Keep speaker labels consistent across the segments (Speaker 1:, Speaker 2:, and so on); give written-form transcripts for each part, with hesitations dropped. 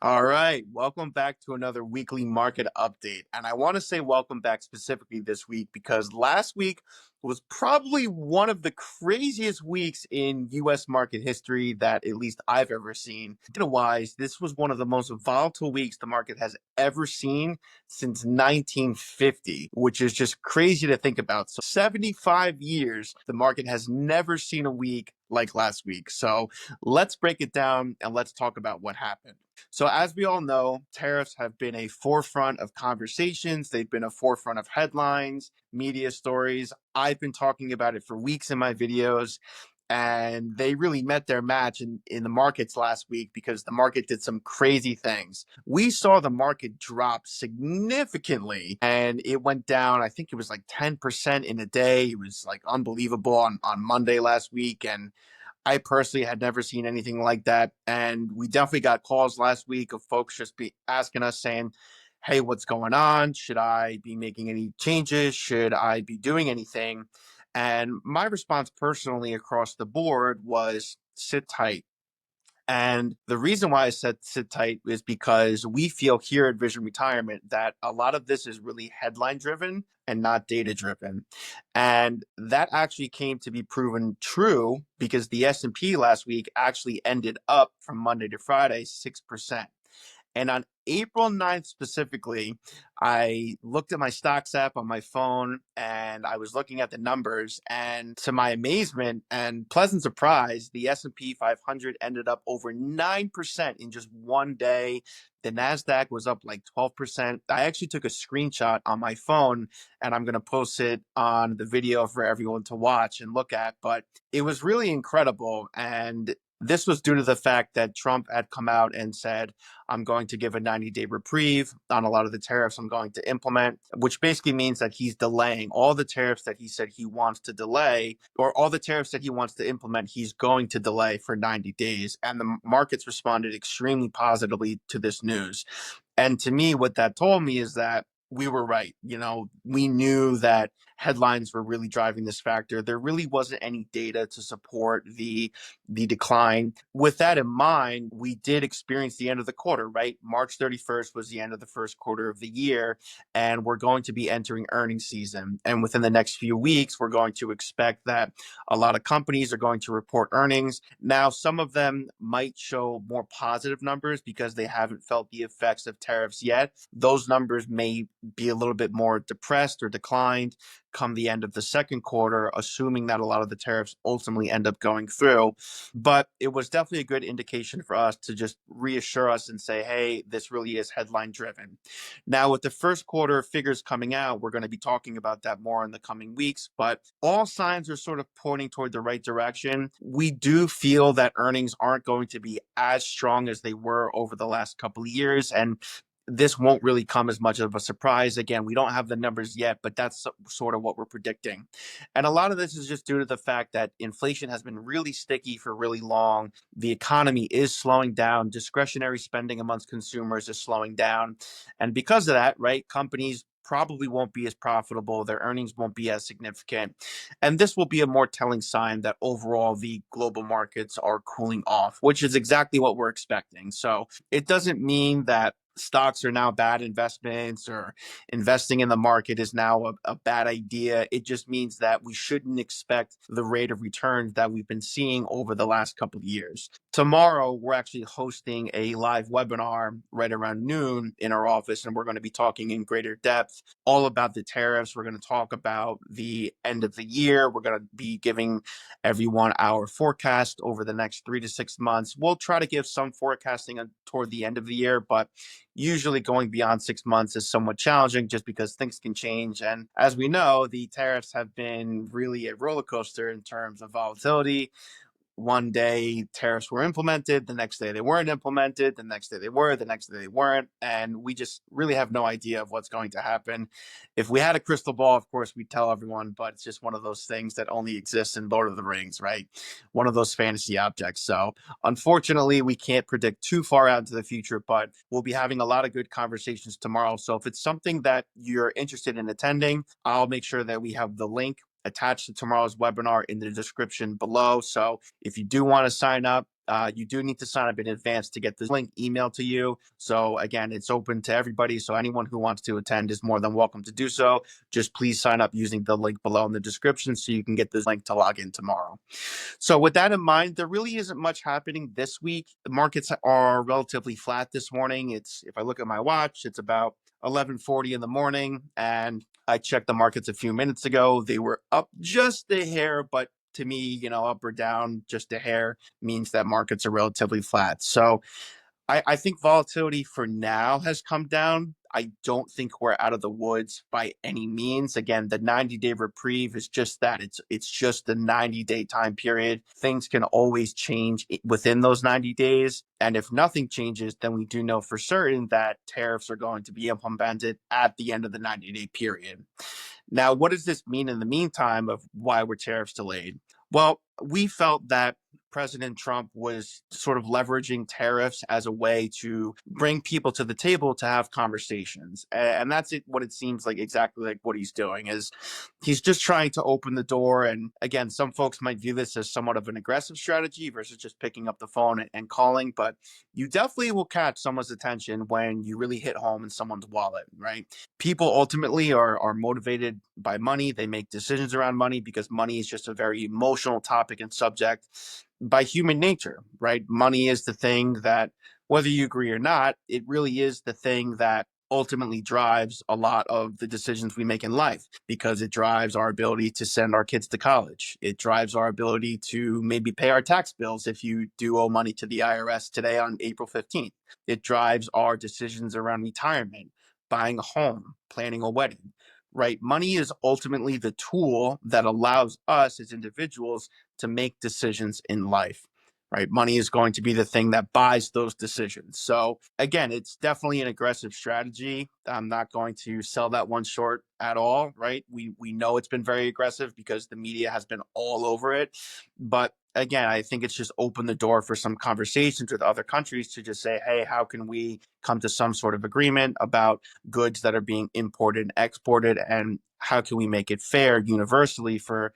Speaker 1: All right, welcome back to another weekly market update. And I want to say welcome back specifically this week because last week was probably one of the craziest weeks in US market history that at least I've ever seen. Data-wise, this was one of the most volatile weeks the market has ever seen since 1950, which is just crazy to think about. So 75 years, the market has never seen a week like last week. So let's break it down and let's talk about what happened. So, as we all know, tariffs have been a forefront of conversations. They've been a forefront of headlines, media stories. I've been talking about it for weeks in my videos, and they really met their match in the markets last week because the market did some crazy things. We saw the market drop significantly and it went down. I think it was like 10% in a day. It was like unbelievable on Monday last week. And I personally had never seen anything like that. And we definitely got calls last week of folks just be asking us saying, hey, what's going on? Should I be making any changes? Should I be doing anything? And my response personally across the board was sit tight. And the reason why I said sit tight is because we feel here at Vision Retirement that a lot of this is really headline driven and not data driven. And that actually came to be proven true because the S&P last week actually ended up from Monday to Friday 6%. And on April 9th specifically, I looked at my stocks app on my phone and I was looking at the numbers, and to my amazement and pleasant surprise, the S&P 500 ended up over 9% in just one day. The Nasdaq was up like 12%. I actually took a screenshot on my phone and I'm going to post it on the video for everyone to watch and look at, but it was really incredible. And this was due to the fact that Trump had come out and said, I'm going to give a 90-day reprieve on a lot of the tariffs I'm going to implement, which basically means that he's delaying all the tariffs that he said he wants to delay, or all the tariffs that he wants to implement, he's going to delay for 90 days. And the markets responded extremely positively to this news. And to me, what that told me is that we were right. We knew that headlines were really driving this factor. There really wasn't any data to support the decline. With that in mind, we did experience the end of the quarter, right? March 31st was the end of the first quarter of the year, and we're going to be entering earnings season. And within the next few weeks, we're going to expect that a lot of companies are going to report earnings. Now, some of them might show more positive numbers because they haven't felt the effects of tariffs yet. Those numbers may be a little bit more depressed or declined come the end of the second quarter, assuming that a lot of the tariffs ultimately end up going through. But it was definitely a good indication for us to just reassure us and say, hey, this really is headline driven. Now, with the first quarter figures coming out, we're going to be talking about that more in the coming weeks, but all signs are sort of pointing toward the right direction. We do feel that earnings aren't going to be as strong as they were over the last couple of years. And this won't really come as much of a surprise. Again, we don't have the numbers yet, but that's sort of what we're predicting. And a lot of this is just due to the fact that inflation has been really sticky for really long. The economy is slowing down. Discretionary spending amongst consumers is slowing down. And because of that, right, companies probably won't be as profitable. Their earnings won't be as significant. And this will be a more telling sign that overall the global markets are cooling off, which is exactly what we're expecting. So it doesn't mean that stocks are now bad investments or investing in the market is now a bad idea. It just means that we shouldn't expect the rate of returns that we've been seeing over the last couple of years. Tomorrow, we're actually hosting a live webinar right around noon in our office, and we're going to be talking in greater depth all about the tariffs. We're going to talk about the end of the year. We're going to be giving everyone our forecast over the next 3 to 6 months. We'll try to give some forecasting toward the end of the year, but usually going beyond 6 months is somewhat challenging just because things can change. And as we know, the tariffs have been really a roller coaster in terms of volatility. One day tariffs were implemented, the next day they weren't implemented, the next day they were, the next day they weren't. And we just really have no idea of what's going to happen. If we had a crystal ball, of course, we'd tell everyone, but it's just one of those things that only exists in Lord of the Rings, right? One of those fantasy objects. So unfortunately, we can't predict too far out into the future, but we'll be having a lot of good conversations tomorrow. So if it's something that you're interested in attending, I'll make sure that we have the link attached to tomorrow's webinar in the description below. So if you do want to sign up, You do need to sign up in advance to get this link emailed to you. So again, it's open to everybody. So anyone who wants to attend is more than welcome to do so. Just please sign up using the link below in the description so you can get this link to log in tomorrow. So with that in mind, there really isn't much happening this week. The markets are relatively flat this morning. If I look at my watch, it's about 11:40 in the morning, and I checked the markets a few minutes ago. They were up just a hair, but to me, up or down just a hair means that markets are relatively flat. So I think volatility for now has come down. I don't think we're out of the woods by any means. Again, the 90-day reprieve is just that. It's just a 90-day time period. Things can always change within those 90 days. And if nothing changes, then we do know for certain that tariffs are going to be implemented at the end of the 90-day period. Now, what does this mean in the meantime of why were tariffs delayed? Well, we felt that President Trump was sort of leveraging tariffs as a way to bring people to the table to have conversations. And that's what it seems like, exactly like what he's doing is he's just trying to open the door. And again, some folks might view this as somewhat of an aggressive strategy versus just picking up the phone and calling, but you definitely will catch someone's attention when you really hit home in someone's wallet, right? People ultimately are motivated by money. They make decisions around money because money is just a very emotional topic and subject by human nature, right? Money is the thing that, whether you agree or not, it really is the thing that ultimately drives a lot of the decisions we make in life because it drives our ability to send our kids to college. It drives our ability to maybe pay our tax bills if you do owe money to the IRS today on April 15th. It drives our decisions around retirement, buying a home, planning a wedding, right? Money is ultimately the tool that allows us as individuals to make decisions in life, right? Money is going to be the thing that buys those decisions. So again, it's definitely an aggressive strategy. I'm not going to sell that one short at all, right? We know it's been very aggressive because the media has been all over it. But again, I think it's just opened the door for some conversations with other countries to just say, hey, how can we come to some sort of agreement about goods that are being imported and exported, and how can we make it fair universally for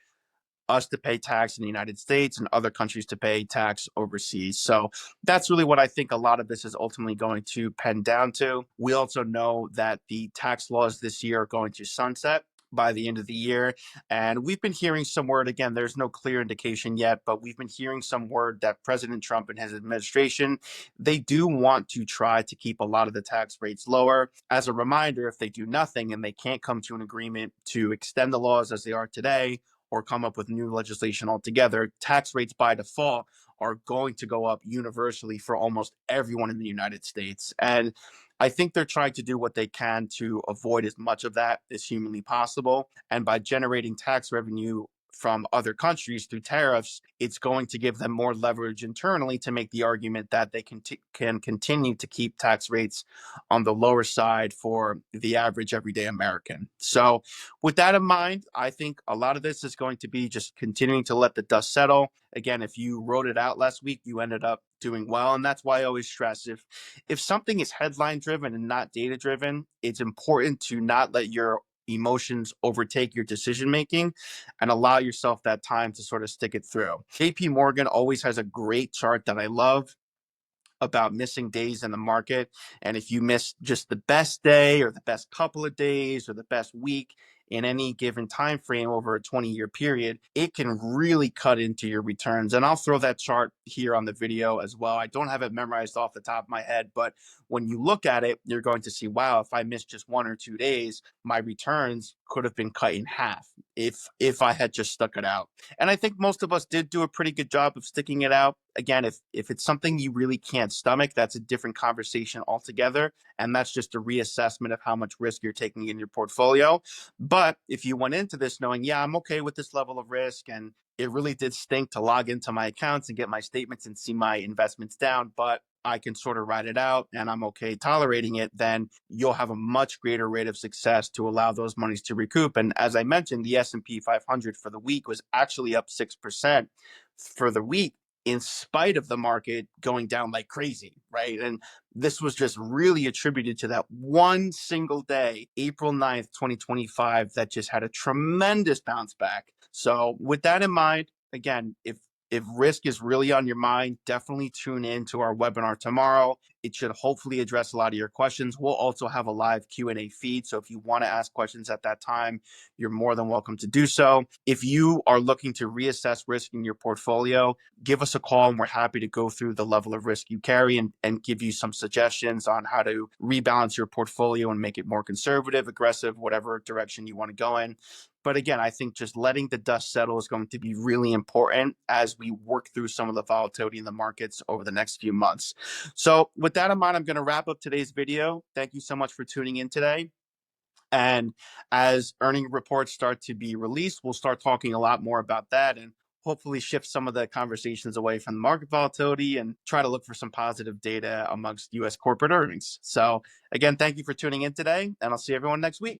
Speaker 1: us to pay tax in the United States and other countries to pay tax overseas. So that's really what I think a lot of this is ultimately going to pen down to. We also know that the tax laws this year are going to sunset by the end of the year. And we've been hearing some word, again, there's no clear indication yet, but we've been hearing some word that President Trump and his administration, they do want to try to keep a lot of the tax rates lower. As a reminder, if they do nothing and they can't come to an agreement to extend the laws as they are today, or come up with new legislation altogether, tax rates by default are going to go up universally for almost everyone in the United States. And I think they're trying to do what they can to avoid as much of that as humanly possible. And by generating tax revenue from other countries through tariffs, it's going to give them more leverage internally to make the argument that they can continue to keep tax rates on the lower side for the average everyday American. So with that in mind, I think a lot of this is going to be just continuing to let the dust settle. Again, if you wrote it out last week, you ended up doing well. And that's why I always stress if something is headline driven and not data driven, it's important to not let your emotions overtake your decision making and allow yourself that time to sort of stick it through. JP Morgan always has a great chart that I love about missing days in the market. And if you miss just the best day or the best couple of days or the best week in any given time frame over a 20-year period, it can really cut into your returns. And I'll throw that chart here on the video as well. I don't have it memorized off the top of my head, but when you look at it, you're going to see, wow, if I miss just 1 or 2 days, my returns could have been cut in half if I had just stuck it out. And I think most of us did do a pretty good job of sticking it out. Again, if it's something you really can't stomach, that's a different conversation altogether. And that's just a reassessment of how much risk you're taking in your portfolio. But if you went into this knowing, yeah, I'm okay with this level of risk, and it really did stink to log into my accounts and get my statements and see my investments down, but I can sort of ride it out and I'm okay tolerating it, then you'll have a much greater rate of success to allow those monies to recoup. And as I mentioned, the S&P 500 for the week was actually up 6% for the week, in spite of the market going down like crazy, right? And this was just really attributed to that one single day, April 9th, 2025, that just had a tremendous bounce back. So with that in mind, again, if If risk is really on your mind, definitely tune in to our webinar tomorrow. It should hopefully address a lot of your questions. We'll also have a live Q&A feed, so if you want to ask questions at that time, you're more than welcome to do so. If you are looking to reassess risk in your portfolio, give us a call and we're happy to go through the level of risk you carry and give you some suggestions on how to rebalance your portfolio and make it more conservative, aggressive, whatever direction you want to go in. But again, I think just letting the dust settle is going to be really important as we work through some of the volatility in the markets over the next few months. So with that in mind, I'm going to wrap up today's video. Thank you so much for tuning in today. And as earning reports start to be released, we'll start talking a lot more about that and hopefully shift some of the conversations away from the market volatility and try to look for some positive data amongst US corporate earnings. So again, thank you for tuning in today, and I'll see everyone next week.